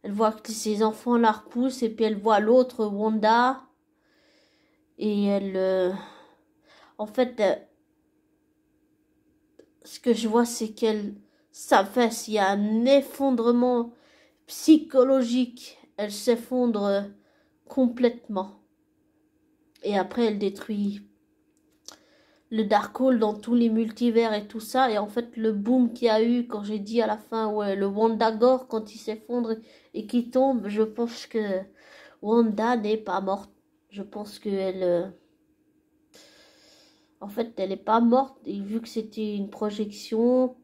Elle voit que ses enfants la repoussent et puis elle voit l'autre Wanda. Et elle... en fait, ce que je vois, c'est qu'elle s'affaisse. Il y a un effondrement psychologique. Elle s'effondre complètement. Et après, elle détruit le Darkhold dans tous les multivers et tout ça. Et en fait, le boom qu'il y a eu quand j'ai dit à la fin, ouais, le Wandagore, quand il s'effondre et qu'il tombe, je pense que Wanda n'est pas morte. Je pense qu'elle... en fait, elle n'est pas morte. Et vu que c'était une projection,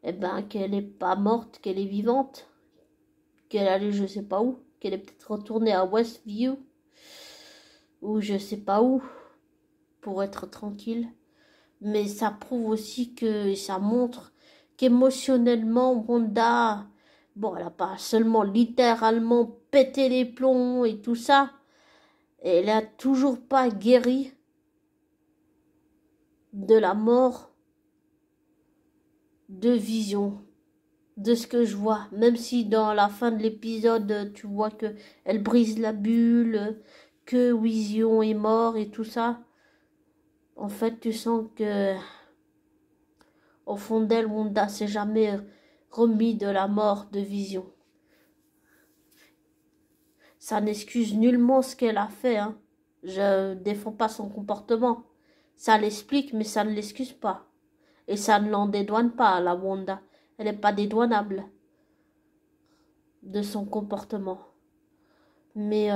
eh ben, qu'elle n'est pas morte, qu'elle est vivante. Qu'elle allait je sais pas où. Qu'elle est peut-être retournée à Westview. Ou je sais pas où. Pour être tranquille. Mais ça prouve aussi que ça montre qu'émotionnellement, Wanda, bon, elle n'a pas seulement littéralement pété les plombs et tout ça, elle a toujours pas guéri de la mort de Vision, de ce que je vois. Même si dans la fin de l'épisode, tu vois que elle brise la bulle, que Vision est mort et tout ça. En fait, tu sens que au fond d'elle, Wanda s'est jamais remis de la mort de Vision. Ça n'excuse nullement ce qu'elle a fait, hein. Je défends pas son comportement. Ça l'explique, mais ça ne l'excuse pas. Et ça ne l'en dédouane pas, la Wanda. Elle n'est pas dédouanable de son comportement. Mais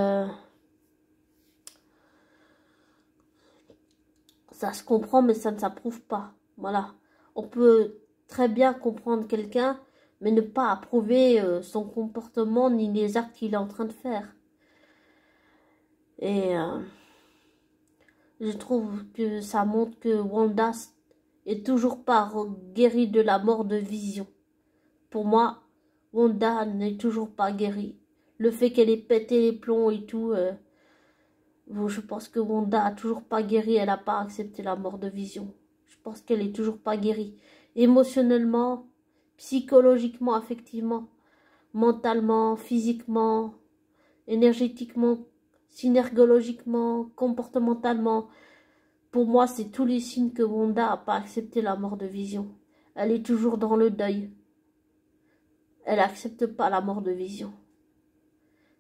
ça se comprend, mais ça ne s'approuve pas. Voilà. On peut très bien comprendre quelqu'un, mais ne pas approuver son comportement ni les actes qu'il est en train de faire. Et je trouve que ça montre que Wanda est toujours pas guéri de la mort de Vision. Pour moi, Wanda n'est toujours pas guérie. Le fait qu'elle ait pété les plombs et tout, bon, je pense que Wanda a toujours pas guéri, elle n'a pas accepté la mort de Vision. Je pense qu'elle est toujours pas guérie. Émotionnellement, psychologiquement, affectivement, mentalement, physiquement, énergétiquement, synergologiquement, comportementalement. Pour moi, c'est tous les signes que Wanda n'a pas accepté la mort de Vision. Elle est toujours dans le deuil. Elle n'accepte pas la mort de Vision.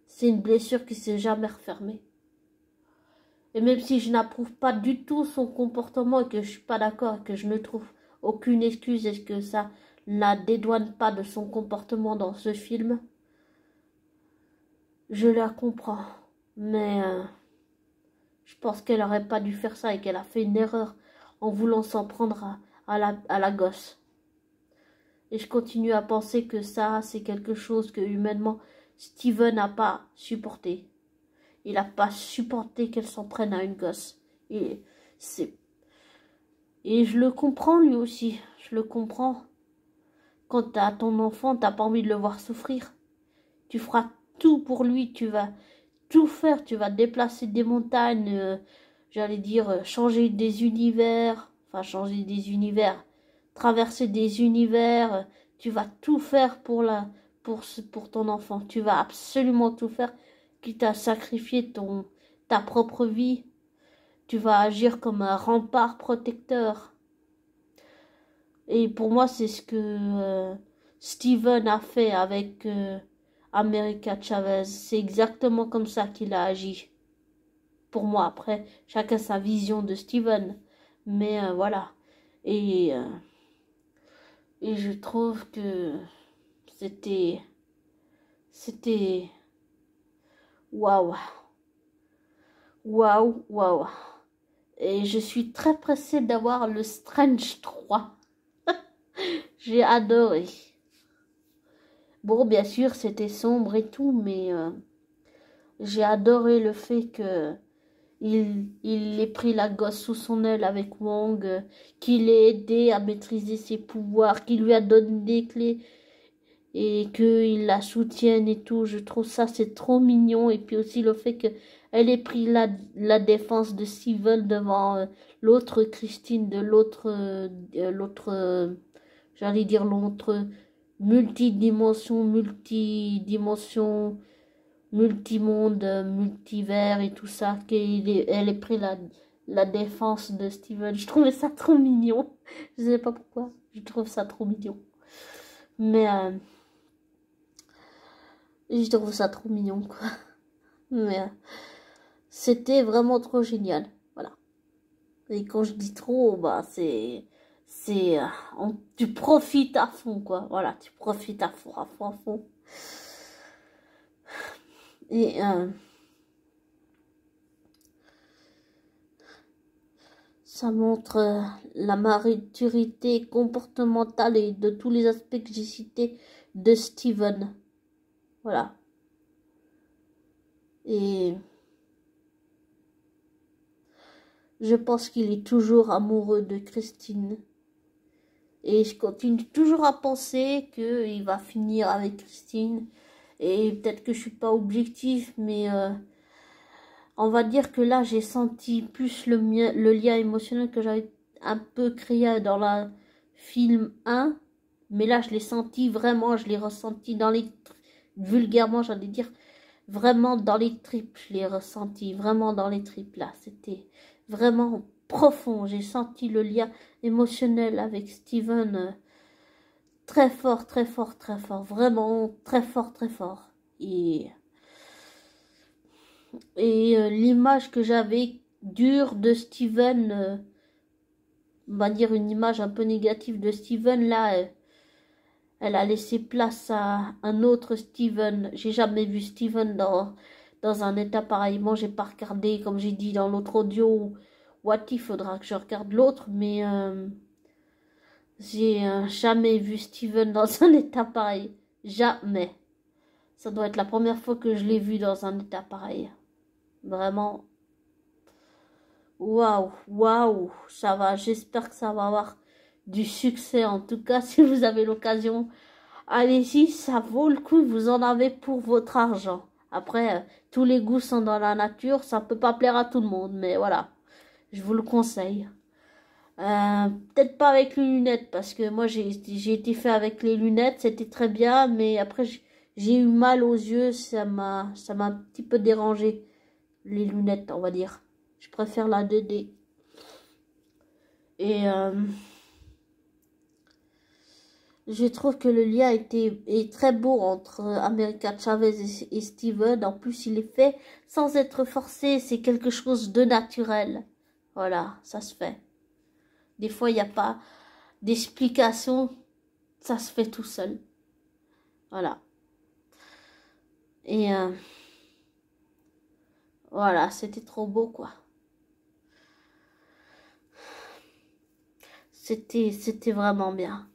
C'est une blessure qui s'est jamais refermée. Et même si je n'approuve pas du tout son comportement et que je suis pas d'accord et que je ne trouve aucune excuse et que ça ne la dédouane pas de son comportement dans ce film, je la comprends. Mais je pense qu'elle n'aurait pas dû faire ça et qu'elle a fait une erreur en voulant s'en prendre à la gosse. Et je continue à penser que ça, c'est quelque chose que humainement Steven n'a pas supporté. Il n'a pas supporté qu'elle s'en prenne à une gosse. Et je le comprends lui aussi. Je le comprends. Quand t'as ton enfant, t'as pas envie de le voir souffrir. Tu feras tout pour lui. Tu vas tout faire. Tu vas déplacer des montagnes. J'allais dire changer des univers. Enfin changer des univers. Traverser des univers. Tu vas tout faire pour ton enfant. Tu vas absolument tout faire. Quitte à sacrifier ta propre vie, tu vas agir comme un rempart protecteur. Et pour moi, c'est ce que Steven a fait avec America Chavez. C'est exactement comme ça qu'il a agi. Pour moi, après, chacun sa vision de Steven. Mais voilà. Et je trouve que c'était waouh. Waouh, waouh. Et je suis très pressée d'avoir le Strange 3. J'ai adoré. Bon, bien sûr, c'était sombre et tout, mais j'ai adoré le fait que il ait pris la gosse sous son aile avec Wong, qu'il l'ait aidé à maîtriser ses pouvoirs, qu'il lui a donné des clés et qu'il la soutienne et tout. Je trouve ça, c'est trop mignon. Et puis aussi le fait que elle ait pris la défense de Steven devant l'autre Christine de j'allais dire l'autre multimonde, multivers et tout ça, elle ait pris la défense de Steven. Je trouvais ça trop mignon. Je sais pas pourquoi. Je trouve ça trop mignon. Mais je trouve ça trop mignon, quoi. Mais c'était vraiment trop génial. Voilà. Et quand je dis trop, bah tu profites à fond, quoi. Voilà, tu profites à fond, à fond, à fond. Et ça montre la maturité comportementale et de tous les aspects que j'ai cités de Steven. Voilà. Et je pense qu'il est toujours amoureux de Christine. Et je continue toujours à penser qu'il va finir avec Christine. Et peut-être que je suis pas objectif, mais on va dire que là, j'ai senti plus le lien émotionnel que j'avais un peu créé dans la film 1. Mais là, je l'ai senti vraiment, je l'ai ressenti dans les... Vulgairement, j'allais dire, vraiment dans les tripes. Je l'ai ressenti vraiment dans les tripes, là. C'était vraiment profond. J'ai senti le lien émotionnel avec Steven très fort, très fort, très fort. Vraiment très fort, très fort. Et l'image que j'avais dure de Steven, on va dire une image un peu négative de Steven, là, elle a laissé place à un autre Steven. J'ai jamais vu Steven dans un état pareillement. J'ai pas regardé, comme j'ai dit dans l'autre audio, What If, faudra que je regarde l'autre, mais j'ai jamais vu Steven dans un état pareil. Jamais. Ça doit être la première fois que je l'ai vu dans un état pareil. Vraiment. Waouh, waouh. Ça va, j'espère que ça va avoir du succès. En tout cas, si vous avez l'occasion, allez-y, ça vaut le coup, vous en avez pour votre argent. Après, tous les goûts sont dans la nature, ça peut pas plaire à tout le monde, mais voilà, je vous le conseille. Peut-être pas avec les lunettes, parce que moi j'ai été fait avec les lunettes, c'était très bien, mais après j'ai eu mal aux yeux, ça m'a un petit peu dérangé, les lunettes, on va dire. Je préfère la 2D. Et je trouve que le lien est très beau entre America Chavez et Steven. En plus, il est fait sans être forcé, c'est quelque chose de naturel. Voilà, ça se fait. Des fois, il n'y a pas d'explication, ça se fait tout seul. Voilà. Et voilà, c'était trop beau, quoi. C'était vraiment bien.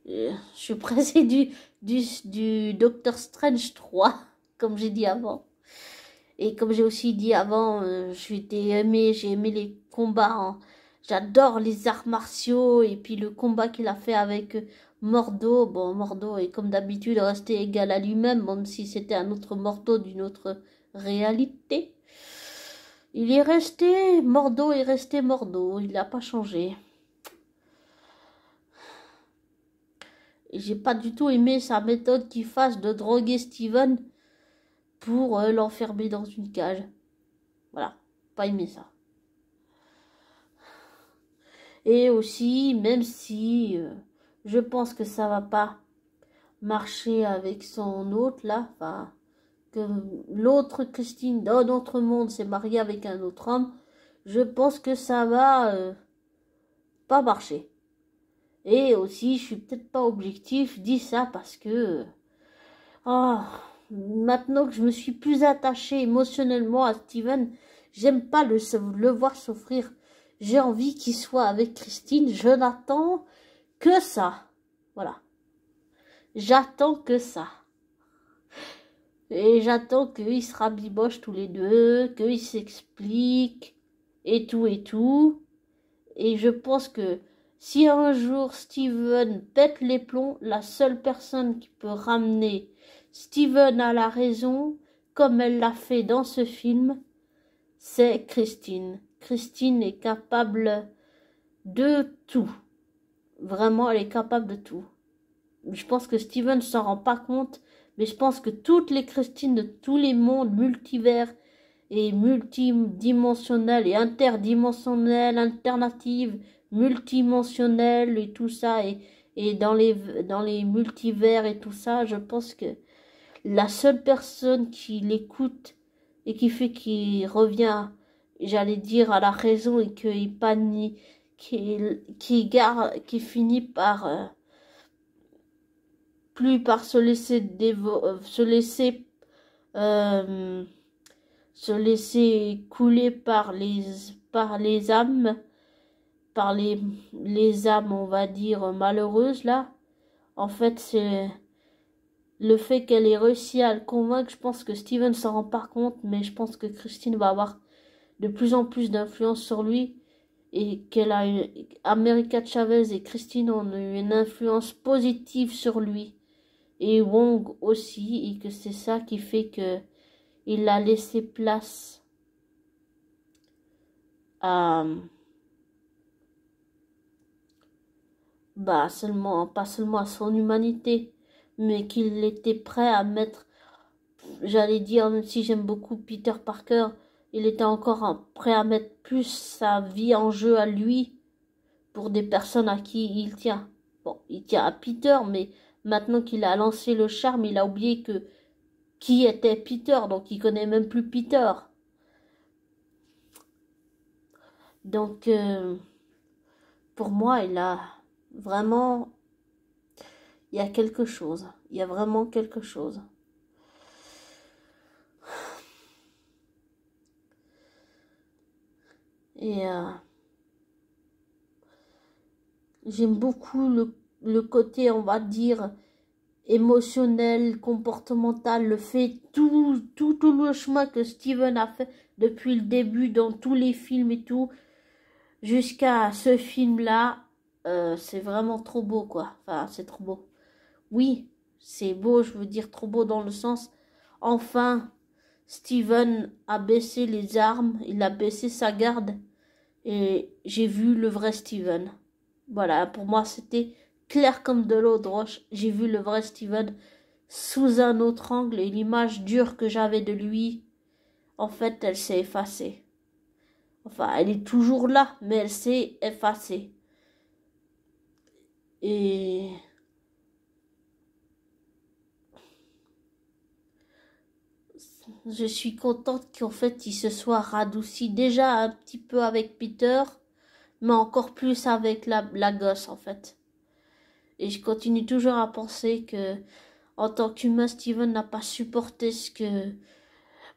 Je suis pressée du Doctor Strange 3, comme j'ai dit avant. Et comme j'ai aussi dit avant, j'ai aimé les combats. J'adore les arts martiaux. Et puis le combat qu'il a fait avec Mordo. Bon, Mordo est comme d'habitude resté égal à lui-même, même si c'était un autre Mordo d'une autre réalité. Mordo est resté Mordo. Il n'a pas changé. Et j'ai pas du tout aimé sa méthode qu'il fasse de droguer Steven pour l'enfermer dans une cage. Voilà, pas aimé ça. Et aussi, même si je pense que ça va pas marcher avec son autre là, enfin, que l'autre Christine dans notre monde s'est mariée avec un autre homme, je pense que ça va pas marcher. Et aussi, je suis peut-être pas objectif, dis ça parce que maintenant que je me suis plus attachée émotionnellement à Steven, j'aime pas le voir souffrir. J'ai envie qu'il soit avec Christine. Je n'attends que ça. Voilà. J'attends que ça. Et j'attends qu'ils se rabibochent tous les deux, qu'ils s'expliquent, et tout et tout. Et je pense que si un jour Steven pète les plombs, la seule personne qui peut ramener Steven à la raison, comme elle l'a fait dans ce film, c'est Christine. Christine est capable de tout. Vraiment, elle est capable de tout. Je pense que Steven ne s'en rend pas compte, mais je pense que toutes les Christines de tous les mondes multivers et multidimensionnels et interdimensionnels, alternatives, multidimensionnelles et tout ça, et dans les multivers et tout ça, je pense que la seule personne qui l'écoute et qui fait qu'il revient, j'allais dire, à la raison et qu'il panie, qui finit par plus par se laisser couler par les âmes, par les âmes, on va dire, malheureuses, là. En fait, c'est le fait qu'elle ait réussi à le convaincre. Je pense que Steven s'en rend pas compte, mais je pense que Christine va avoir de plus en plus d'influence sur lui et America Chavez et Christine ont eu une influence positive sur lui. Et Wong aussi, et que c'est ça qui fait que il a laissé place à pas seulement à son humanité, mais qu'il était prêt à mettre, j'allais dire, même si j'aime beaucoup Peter Parker, il était encore prêt à mettre plus sa vie en jeu à lui pour des personnes à qui il tient. Bon, il tient à Peter, mais maintenant qu'il a lancé le charme, il a oublié qui était Peter, donc il connaît même plus Peter. Donc, pour moi, il y a quelque chose. Il y a vraiment quelque chose. Et j'aime beaucoup le côté, on va dire, émotionnel, comportemental, le fait, tout le chemin que Steven a fait depuis le début dans tous les films et tout, jusqu'à ce film-là, c'est vraiment trop beau, quoi. Enfin, c'est trop beau. Oui, c'est beau, je veux dire trop beau dans le sens, enfin, Steven a baissé les armes, il a baissé sa garde, et j'ai vu le vrai Steven. Voilà, pour moi, c'était clair comme de l'eau de roche. J'ai vu le vrai Steven sous un autre angle, et l'image dure que j'avais de lui, en fait, elle s'est effacée. Enfin, elle est toujours là, mais elle s'est effacée. Et je suis contente qu'en fait il se soit radouci déjà un petit peu avec Peter, mais encore plus avec la gosse en fait. Et je continue toujours à penser que en tant qu'humain, Steven n'a pas supporté ce que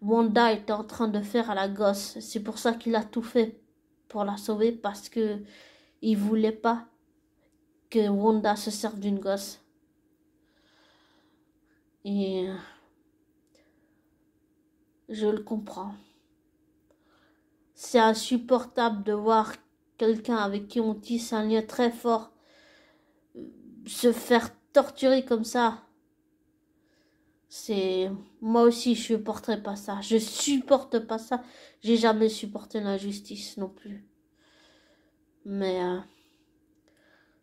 Wanda était en train de faire à la gosse. C'est pour ça qu'il a tout fait pour la sauver, parce que il voulait pas que Wanda se serve d'une gosse. Et je le comprends. C'est insupportable de voir quelqu'un avec qui on tisse un lien très fort se faire torturer comme ça. C'est... Moi aussi, je supporterai pas ça. Je supporte pas ça. J'ai jamais supporté l'injustice non plus. Mais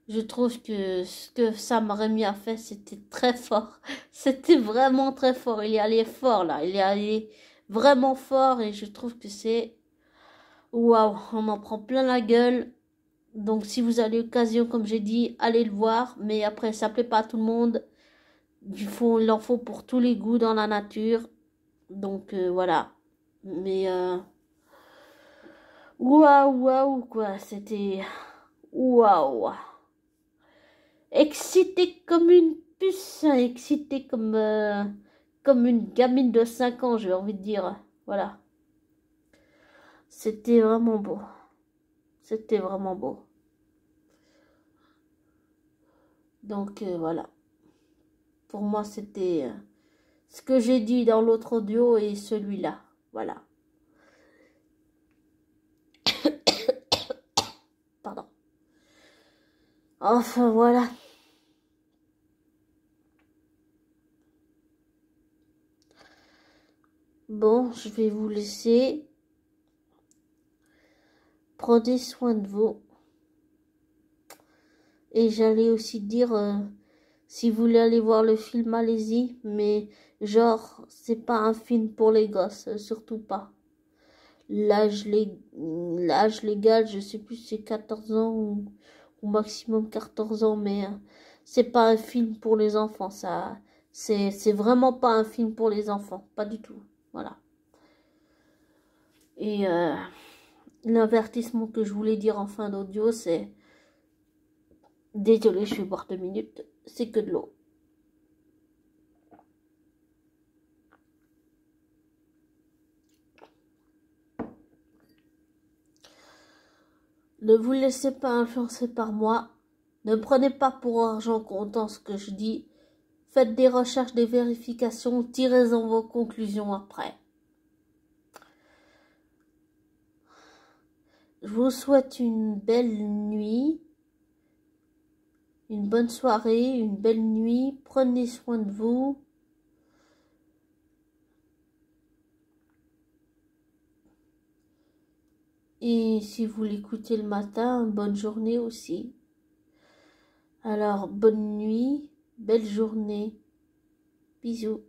je trouve que ce que Sam Raimi a fait, c'était très fort. C'était vraiment très fort. Il est allé fort, là. Il est allé vraiment fort, et je trouve que c'est... Waouh, on en prend plein la gueule. Donc si vous avez l'occasion, comme j'ai dit, allez le voir. Mais après, ça plaît pas à tout le monde. Il en faut pour tous les goûts dans la nature. Donc voilà. Mais waouh, waouh, quoi. C'était waouh. Excité comme une puce. Excité comme une gamine de 5 ans, j'ai envie de dire. Voilà. C'était vraiment beau. C'était vraiment beau. Donc voilà. Pour moi, c'était ce que j'ai dit dans l'autre audio et celui-là. Voilà. Pardon. Enfin, voilà. Bon, je vais vous laisser. Prenez soin de vous. Et j'allais aussi dire, si vous voulez aller voir le film, allez-y. Mais genre, c'est pas un film pour les gosses, surtout pas. L'âge légal, je sais plus si c'est 14 ans ou maximum 14 ans, mais c'est pas un film pour les enfants, ça. C'est vraiment pas un film pour les enfants, pas du tout. Voilà. Et l'avertissement que je voulais dire en fin d'audio, c'est... Désolé, je vais boire 2 minutes, c'est que de l'eau. Ne vous laissez pas influencer par moi. Ne prenez pas pour argent comptant ce que je dis. Faites des recherches, des vérifications, tirez-en vos conclusions après. Je vous souhaite une belle nuit, une bonne soirée, une belle nuit. Prenez soin de vous. Et si vous l'écoutez le matin, bonne journée aussi. Alors, bonne nuit, belle journée. Bisous.